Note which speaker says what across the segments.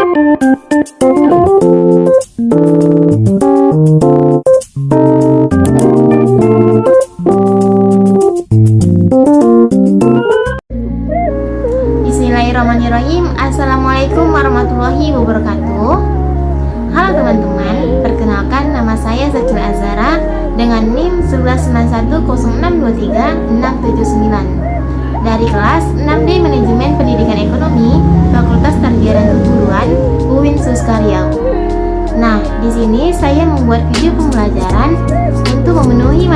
Speaker 1: Bismillahirrahmanirrahim. Assalamualaikum warahmatullahi wabarakatuh. Halo teman-teman, perkenalkan nama saya Zakil Azara dengan NIM 11910633679 dari kelas 6D Manajemen Pendidikan Ekonomi Fakultas Tarbiyah dan Keguruan UIN Suska Riau. Nah, di sini saya membuat video pembelajaran untuk memenuhi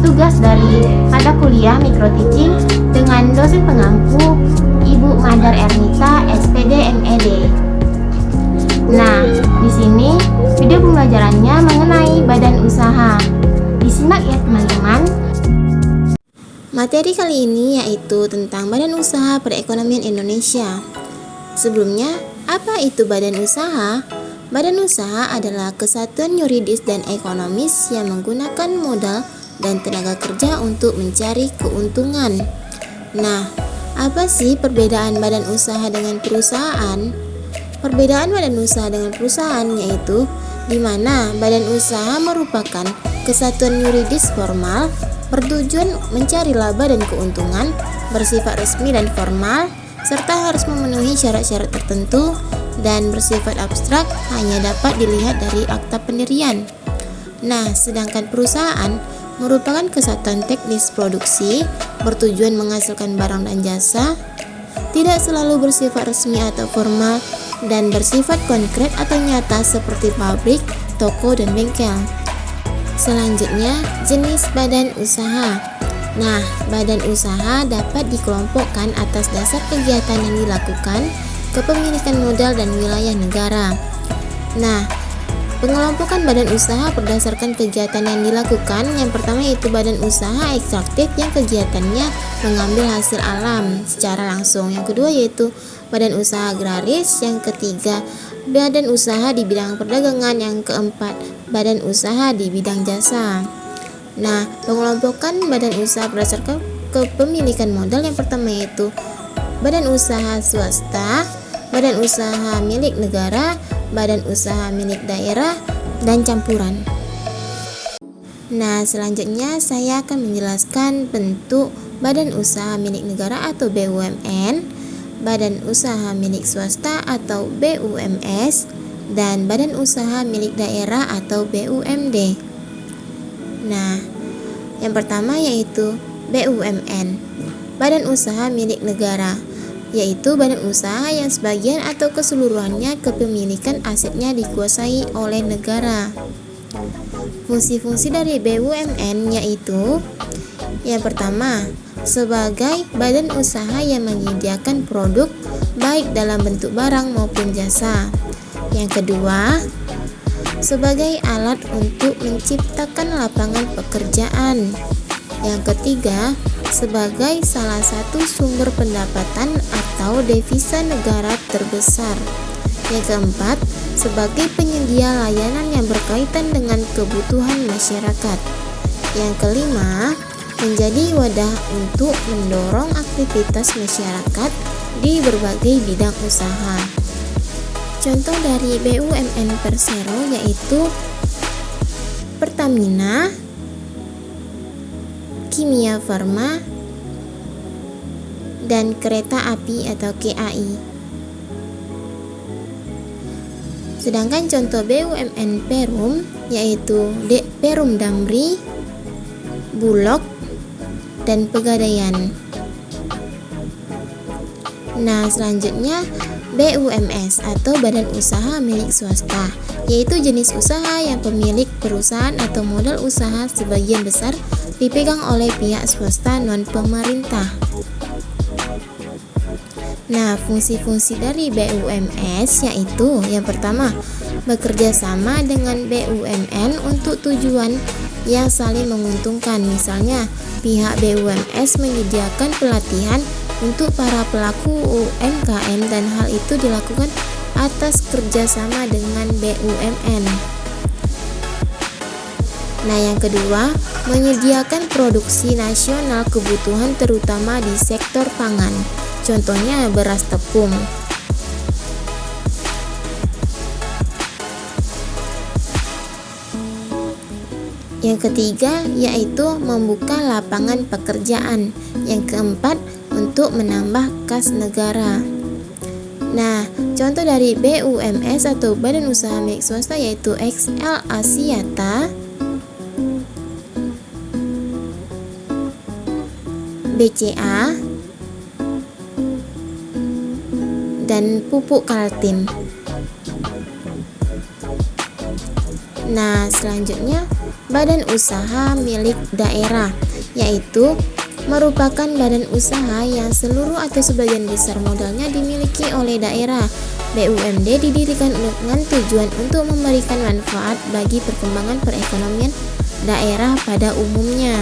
Speaker 1: tugas dari mata kuliah Micro Teaching dengan dosen pengampu Ibu Madar Ernita, SPD MED. Nah, di sini video pembelajarannya mengenai badan usaha. Disimak ya teman-teman. Materi kali ini yaitu tentang badan usaha perekonomian Indonesia. Sebelumnya, apa itu badan usaha? Badan usaha adalah kesatuan yuridis dan ekonomis yang menggunakan modal dan tenaga kerja untuk mencari keuntungan. Nah, apa sih perbedaan badan usaha dengan perusahaan? Perbedaan badan usaha dengan perusahaan yaitu di mana badan usaha merupakan kesatuan yuridis formal bertujuan mencari laba dan keuntungan, bersifat resmi dan formal, serta harus memenuhi syarat-syarat tertentu, dan bersifat abstrak hanya dapat dilihat dari akta pendirian. Nah, sedangkan perusahaan merupakan kesatuan teknis produksi bertujuan menghasilkan barang dan jasa, tidak selalu bersifat resmi atau formal, dan bersifat konkret atau nyata seperti pabrik, toko, dan bengkel. Selanjutnya, jenis badan usaha. Nah, badan usaha dapat dikelompokkan atas dasar kegiatan yang dilakukan, kepemilikan modal, dan wilayah negara. Nah, pengelompokan badan usaha berdasarkan kegiatan yang dilakukan. Yang pertama yaitu badan usaha ekstraktif yang kegiatannya mengambil hasil alam secara langsung. Yang kedua yaitu badan usaha agraris. Yang ketiga, badan usaha di bidang perdagangan. Yang keempat, badan usaha di bidang jasa. Nah, pengelompokan badan usaha berdasarkan kepemilikan modal. Yang pertama yaitu badan usaha swasta, badan usaha milik negara, badan usaha milik daerah, dan campuran. Nah, selanjutnya saya akan menjelaskan bentuk badan usaha milik negara atau BUMN, badan usaha milik swasta atau BUMS, dan badan usaha milik daerah atau BUMD. Nah, yang pertama yaitu BUMN, badan usaha milik negara, yaitu badan usaha yang sebagian atau keseluruhannya kepemilikan asetnya dikuasai oleh negara. Fungsi-fungsi dari BUMN yaitu yang pertama, sebagai badan usaha yang menyediakan produk baik dalam bentuk barang maupun jasa. Yang kedua, sebagai alat untuk menciptakan lapangan pekerjaan. Yang ketiga, sebagai salah satu sumber pendapatan atau devisa negara terbesar. Yang keempat, sebagai penyedia layanan yang berkaitan dengan kebutuhan masyarakat. Yang kelima, menjadi wadah untuk mendorong aktivitas masyarakat di berbagai bidang usaha. Contoh dari BUMN Persero yaitu Pertamina, Kimia Farma, dan Kereta Api atau KAI. Sedangkan contoh BUMN Perum yaitu Perum Damri, Bulog, dan Pegadaian. Nah, selanjutnya BUMS atau badan usaha milik swasta, yaitu jenis usaha yang pemilik perusahaan atau modal usaha sebagian besar dipegang oleh pihak swasta non-pemerintah. Nah, fungsi-fungsi dari BUMS yaitu yang pertama, bekerja sama dengan BUMN untuk tujuan yang saling menguntungkan. Misalnya, pihak BUMS menyediakan pelatihan untuk para pelaku UMKM dan hal itu dilakukan atas kerjasama dengan BUMN. Nah, yang kedua, menyediakan produksi nasional kebutuhan terutama di sektor pangan. Contohnya beras tepung. Yang ketiga yaitu membuka lapangan pekerjaan. Yang keempat untuk menambah kas negara. Nah, contoh dari BUMS atau Badan Usaha Milik Swasta yaitu XL Axiata, BCA, dan Pupuk Kaltim. Nah, selanjutnya badan usaha milik daerah, yaitu merupakan badan usaha yang seluruh atau sebagian besar modalnya dimiliki oleh daerah. BUMD didirikan dengan tujuan untuk memberikan manfaat bagi perkembangan perekonomian daerah pada umumnya.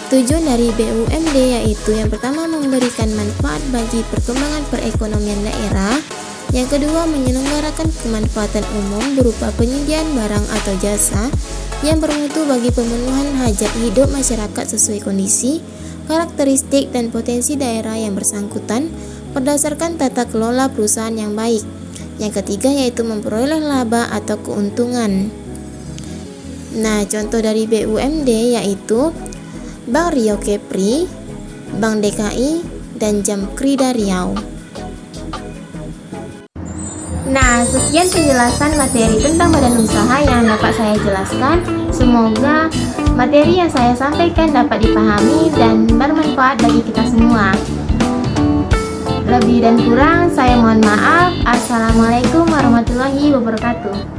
Speaker 1: Tujuan dari BUMD yaitu yang pertama memberikan manfaat bagi perkembangan perekonomian daerah. Yang kedua, menyelenggarakan kemanfaatan umum berupa penyediaan barang atau jasa yang bermutu bagi pemenuhan hajat hidup masyarakat sesuai kondisi, karakteristik, dan potensi daerah yang bersangkutan berdasarkan tata kelola perusahaan yang baik. Yang ketiga yaitu memperoleh laba atau keuntungan. Nah, contoh dari BUMD yaitu Bank Riau Kepri, Bank DKI, dan Jamkrida Riau. Nah, sekian penjelasan materi tentang badan usaha yang dapat saya jelaskan. Semoga materi yang saya sampaikan dapat dipahami dan bermanfaat bagi kita semua. Lebih dan kurang saya mohon maaf. Assalamualaikum warahmatullahi wabarakatuh.